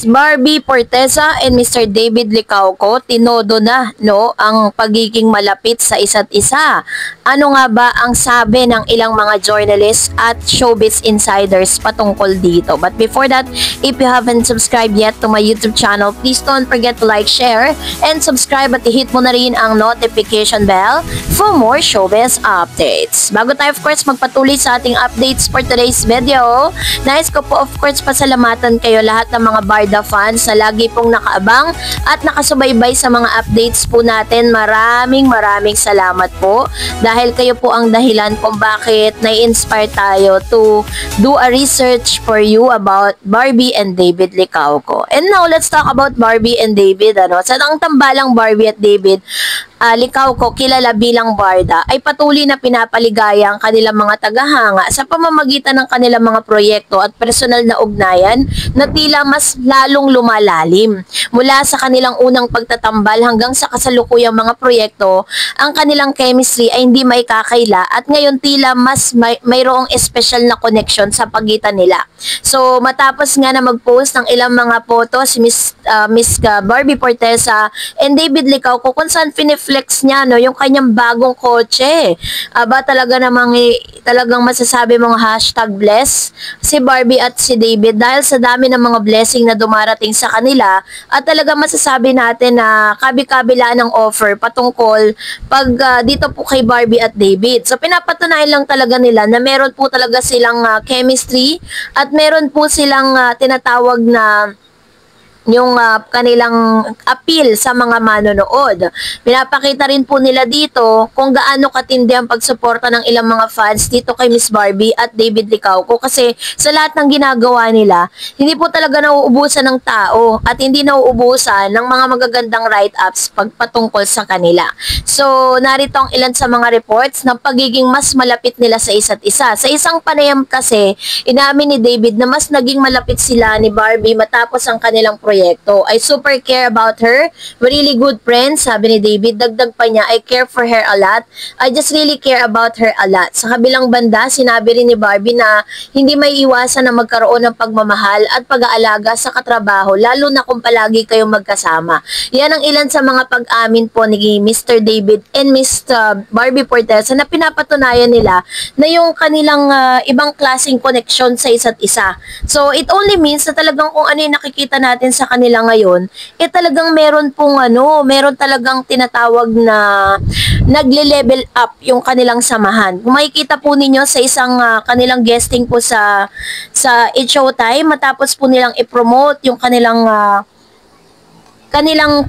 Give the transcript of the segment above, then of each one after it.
Barbie Forteza and Mr. David Licauco, tinodo na ang pagiging malapit sa isa't isa. Ano nga ba ang sabi ng ilang mga journalists at showbiz insiders patungkol dito? But before that, if you haven't subscribed yet to my YouTube channel, please don't forget to like, share, and subscribe at i-hit mo na rin ang notification bell for more showbiz updates. Bago tayo of course magpatuloy sa ating updates for today's video, nais ko po of course pasalamatan kayo lahat ng mga Barda fans na lagi pong nakaabang at nakasubaybay sa mga updates po natin. Maraming salamat po dahil kayo po ang dahilan kung bakit na-inspire tayo to do a research for you about Barbie and David Licauco. And now, let's talk about Barbie and David. Sa ang tambalang Barbie at David Licauco, kilala bilang Barda, ay patuloy na pinapaligaya ang kanilang mga tagahanga sa pamamagitan ng kanilang mga proyekto at personal na ugnayan na tila mas lalong lumalalim. Mula sa kanilang unang pagtatambal hanggang sa kasalukuyang mga proyekto, ang kanilang chemistry ay hindi maikakaila at ngayon tila mas mayroong espesyal na connection sa pagitan nila. So matapos nga na mag-post ng ilang mga photos, Miss Barbie Forteza and David Licauco kung saan flex niya yung kanyang bagong kotse. Talagang masasabi mong #bless si Barbie at si David dahil sa dami ng mga blessing na dumarating sa kanila at talagang masasabi natin na kabi-kabila ng offer patungkol dito po kay Barbie at David. So pinapatunayan lang talaga nila na meron po talaga silang chemistry at meron po silang tinatawag na yung kanilang appeal sa mga manonood. Pinapakita rin po nila dito kung gaano katindi ang pagsuporta ng ilang mga fans dito kay Miss Barbie at David Licauco kasi sa lahat ng ginagawa nila, hindi po talaga nauubusan ng tao at hindi nauubusan ng mga magagandang write-ups pagpatungkol sa kanila. So, narito ang ilan sa mga reports ng pagiging mas malapit nila sa isa't isa. Sa isang panayam kasi, inamin ni David na mas naging malapit sila ni Barbie matapos ang kanilang proyekto. I super care about her. We're really good friends, sabi ni David. Dagdag pa niya, I care for her a lot. I just really care about her a lot. Sa kabilang banda, sinabi rin ni Barbie na hindi may iwasan na magkaroon ng pagmamahal at pag-aalaga sa katrabaho, lalo na kung palagi kayong magkasama. Yan ang ilan sa mga pag-amin po ni Mr. David and Miss Barbie Forteza na pinapatunayan nila na yung kanilang ibang klaseng connection sa isa't isa. So, it only means na talagang kung ano yung nakikita natin sa kanila ngayon, talagang meron talagang tinatawag na nagle-level up yung kanilang samahan. Kung makikita po ninyo sa isang kanilang guesting po sa It's Showtime, matapos po nilang i-promote yung kanilang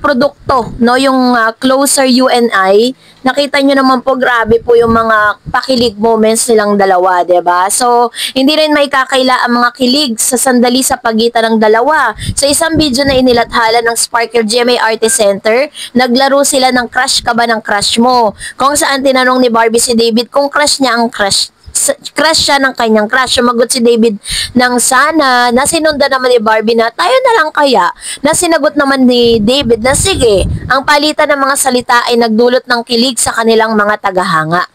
produkto, yung Closer You and I, nakita nyo naman po, grabe po yung mga pakilig moments nilang dalawa, diba? So, hindi rin may kakaila ang mga kilig sa sandali sa pagitan ng dalawa. Sa isang video na inilathala ng Sparkle GMA Artist Center, naglaro sila ng Crush Ka Ba ng Crush Mo? Kung saan tinanong ni Barbie si David kung crush niya ang crush siya ng kanyang crush. Sumagot si David ng sana, na sinunda naman ni Barbie na tayo na lang kaya, na sinagot naman ni David na sige. Ang palitan ng mga salita ay nagdulot ng kilig sa kanilang mga tagahanga.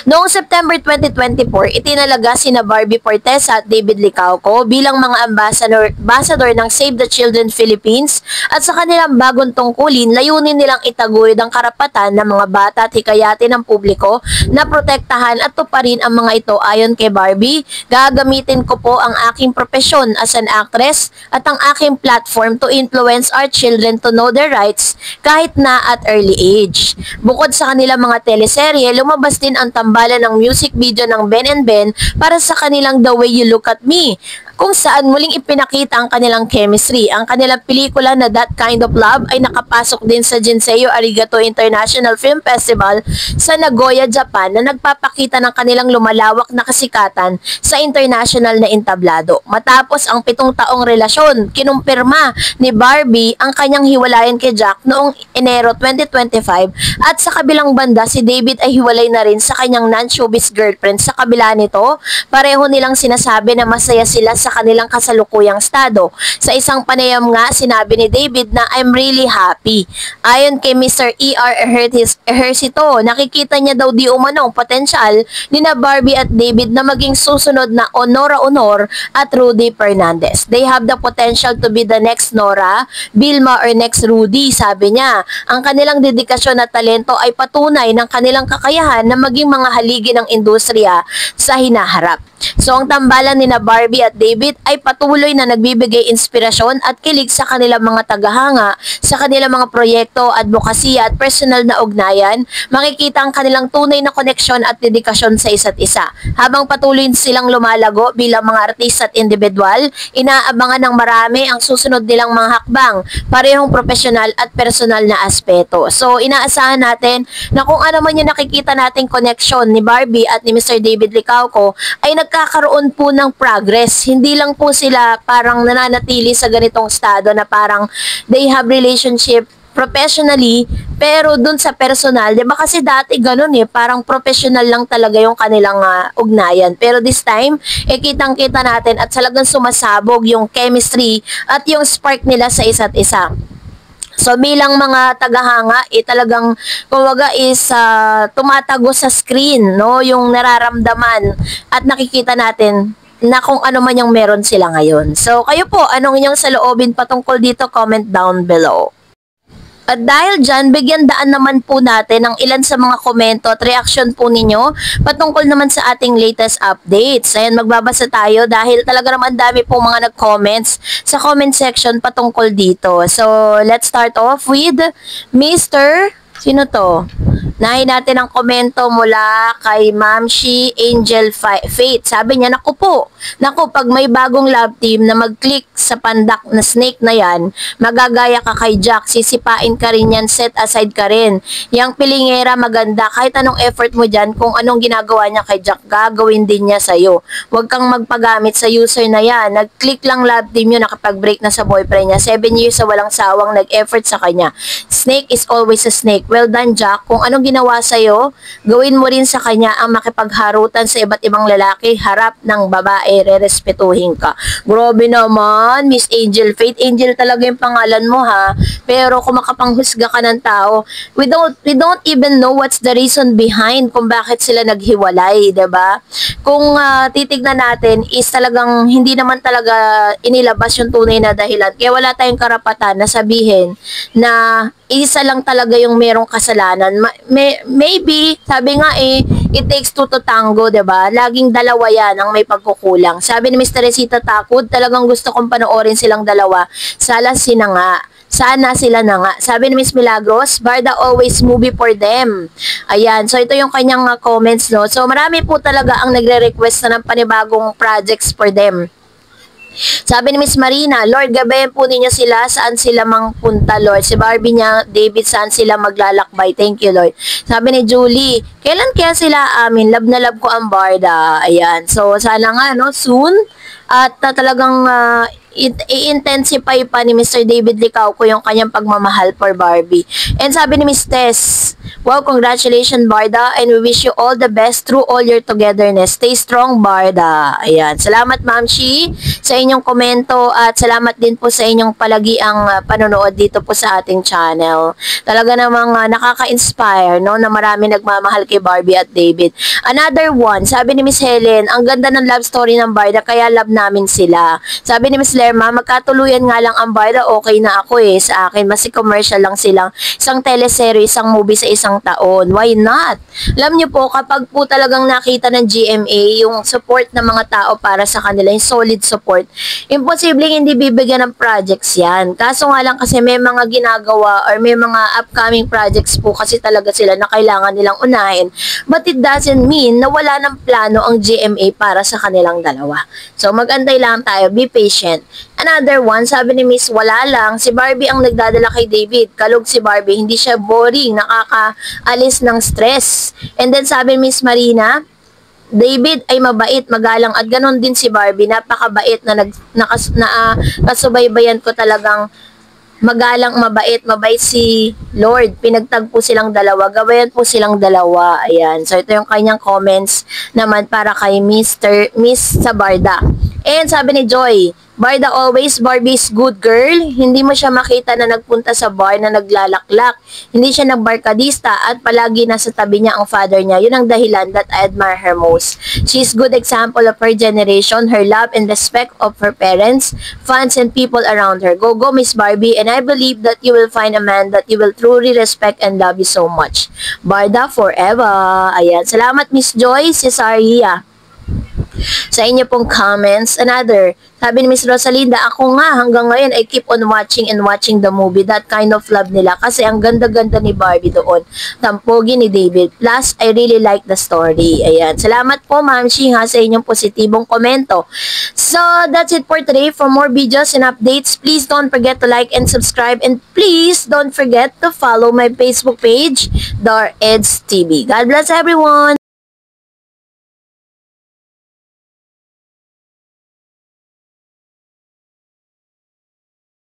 Noong September 2024, itinalaga sina Barbie Forteza at David Licauco bilang mga ambassador ng Save the Children Philippines at sa kanilang bagong tungkulin, layunin nilang itaguyod ang karapatan ng mga bata at hikayatin ng publiko na protektahan at tuparin ang mga ito. Ayon kay Barbie, gagamitin ko po ang aking profesyon as an actress at ang aking platform to influence our children to know their rights kahit na at early age. Bukod sa kanilang mga teleserye, lumabas din ang tambalan ng music video ng Ben and Ben para sa kanilang The Way You Look at Me, kung saan muling ipinakita ang kanilang chemistry. Ang kanilang pelikula na That Kind of Love ay nakapasok din sa Jinsei Arigato International Film Festival sa Nagoya, Japan na nagpapakita ng kanilang lumalawak na kasikatan sa international na entablado. Matapos ang 7 taong relasyon, kinumpirma ni Barbie ang kanyang hiwalayan kay Jack noong Enero 2025 at sa kabilang banda si David ay hiwalay na rin sa kanyang non-showbiz girlfriend. Sa kabila nito, pareho nilang sinasabi na masaya sila sa sa kanilang kasalukuyang estado. Sa isang panayam nga, sinabi ni David na I'm really happy. Ayon kay Mr. E.R. Ejercito, nakikita niya daw di umanong potensyal ni na Barbie at David na maging susunod na Honora Honor at Rudy Fernandez. They have the potential to be the next Nora, Vilma or next Rudy, sabi niya. Ang kanilang dedikasyon at talento ay patunay ng kanilang kakayahan na maging mga haligi ng industriya sa hinaharap. So ang tambalan ni na Barbie at David ay patuloy na nagbibigay inspirasyon at kilig sa kanilang mga tagahanga, sa kanilang mga proyekto, advokasya at personal na ugnayan. Makikita ang kanilang tunay na koneksyon at dedikasyon sa isa't isa. Habang patuloy silang lumalago bilang mga artista at individual, inaabangan ng marami ang susunod nilang mga hakbang, parehong profesional at personal na aspeto. So inaasahan natin na kung ano man yung nakikita nating koneksyon ni Barbie at ni Mr. David Licauco ay nagkakaroon po ng progress. Hindi lang po sila parang nananatili sa ganitong estado na parang they have relationship professionally, pero dun sa personal, di ba kasi dati ganun parang professional lang talaga yung kanilang ugnayan. Pero this time, kitang-kita natin at talagang sumasabog yung chemistry at yung spark nila sa isa't isa. So bilang mga tagahanga, talagang kumbaga is tumatago sa screen, no, yung nararamdaman at nakikita natin na kung ano man yung meron sila ngayon. So kayo po, anong inyong saloobin patungkol dito? Comment down below. At dahil dyan, bigyan daan naman po natin ang ilan sa mga komento at reaction po ninyo patungkol naman sa ating latest updates. Ayan, magbabasa tayo dahil talaga naman dami po mga nag-comments sa comment section patungkol dito. So, let's start off with Mr. Sino to? Nahin natin ang komento mula kay Ma'am She Angel Faith. Sabi niya, naku po, pag may bagong love team na mag-click sa pandak na snake na yan, magagaya ka kay Jack, sisipain ka rin yan, set aside ka rin. Yang pilingera maganda, kahit anong effort mo dyan, kung anong ginagawa niya kay Jack, gagawin din niya sa'yo. Huwag kang magpagamit sa user na yan. Nag-click lang love team yun, nakapag-break na sa boyfriend niya. 7 years sa walang sawang nag-effort sa kanya. Snake is always a snake. Well done, Jack. Kung anong ginawa sa'yo, gawin mo rin sa kanya ang makipagharutan sa iba't ibang lalaki, harap ng babae, rerespetuhin ka. Grabe naman, Miss Angel Faith. Angel talaga yung pangalan mo, ha? Pero kung makapanghusga ka ng tao, we don't even know what's the reason behind kung bakit sila naghiwalay, diba? Kung titignan natin, is talagang hindi naman talaga inilabas yung tunay na dahilan. Kaya wala tayong karapatan na sabihin na isa lang talaga yung merong kasalanan. Maybe, sabi nga it takes two to tango, diba? Laging dalawa yan ang may pagkukulang. Sabi ni Mr. Resita Takud, talagang gusto kong panoorin silang dalawa. Sana sila na nga. Sabi ni Miss Milagros, Barda always movie for them. Ayan. So, ito yung kanyang comments, no? So, marami po talaga ang nagre-request na ng panibagong projects for them. Sabi ni Miss Marina, Lord, gabayan po ninyo sila, saan sila mangpunta, Lord. Si Barbie niya, David, saan sila maglalakbay. Thank you, Lord. Sabi ni Julie, kailan kaya sila amin? Love na love ko ang Barda. Ayan. So, sana nga, no, soon. At talagang i-intensify pa ni Mr. David Licauco yung kanyang pagmamahal for Barbie. And sabi ni Miss Tess, wow, congratulations, Barda, and we wish you all the best through all your togetherness. Stay strong, Barda. Ayan. Salamat, Ma'am Shi, sa inyong komento at salamat din po sa inyong palagiang panonood dito po sa ating channel. Talaga namang nakaka-inspire, no, na marami nagmamahal kay Barbie at David. Another one, sabi ni Miss Helen, ang ganda ng love story ng Barda, kaya love namin sila. Sabi ni Miss Lerma, magkatuluyan nga lang ang Barda, okay na ako sa akin. Mas commercial lang silang isang teleserye, isang movie sa isang taon. Why not? Alam niyo po, kapag po talagang nakita ng GMA yung support ng mga tao para sa kanila, yung solid support, imposibleng hindi bibigyan ng projects yan. Kaso nga lang kasi may mga ginagawa or may mga upcoming projects po kasi talaga sila na kailangan nilang unahin. But it doesn't mean na wala ng plano ang GMA para sa kanilang dalawa. So mag-antay lang tayo, be patient. Another one, sabi ni Miss, wala lang, si Barbie ang nagdadala kay David. Kalog si Barbie, hindi siya boring, nakakaalis ng stress. And then sabi ni Miss Marina, David ay mabait, magalang at ganon din si Barbie, napakabait na kasubaybayan ko talagang magalang, mabait si Lord. Pinagtagpo silang dalawa, gabayan po silang dalawa. Ayan. So ito yung kanyang comments naman para kay Miss Sabarda. And sabi ni Joy, Barda always, Barbie's good girl. Hindi mo siya makita na nagpunta sa bar na naglalaklak. Hindi siya nagbarkadista at palagi nasa tabi niya ang father niya. Yun ang dahilan that I admire her most. She's good example of her generation, her love and respect of her parents, fans and people around her. Go, go, Miss Barbie, and I believe that you will find a man that you will truly respect and love you so much. Barda forever. Ayan. Salamat, Miss Joy, Cesaria, sa inyo pong comments. Another, sabi ni Miss Rosalinda, ako nga hanggang ngayon I keep on watching and watching the movie. That kind of love nila kasi ang ganda-ganda ni Barbie doon. Tampogi ni David. Plus, I really like the story. Ayan. Salamat po, Ma'am Shiha, sa inyong positibong komento. So, that's it for today. For more videos and updates, please don't forget to like and subscribe. And please don't forget to follow my Facebook page, Dar Eds TV. God bless everyone!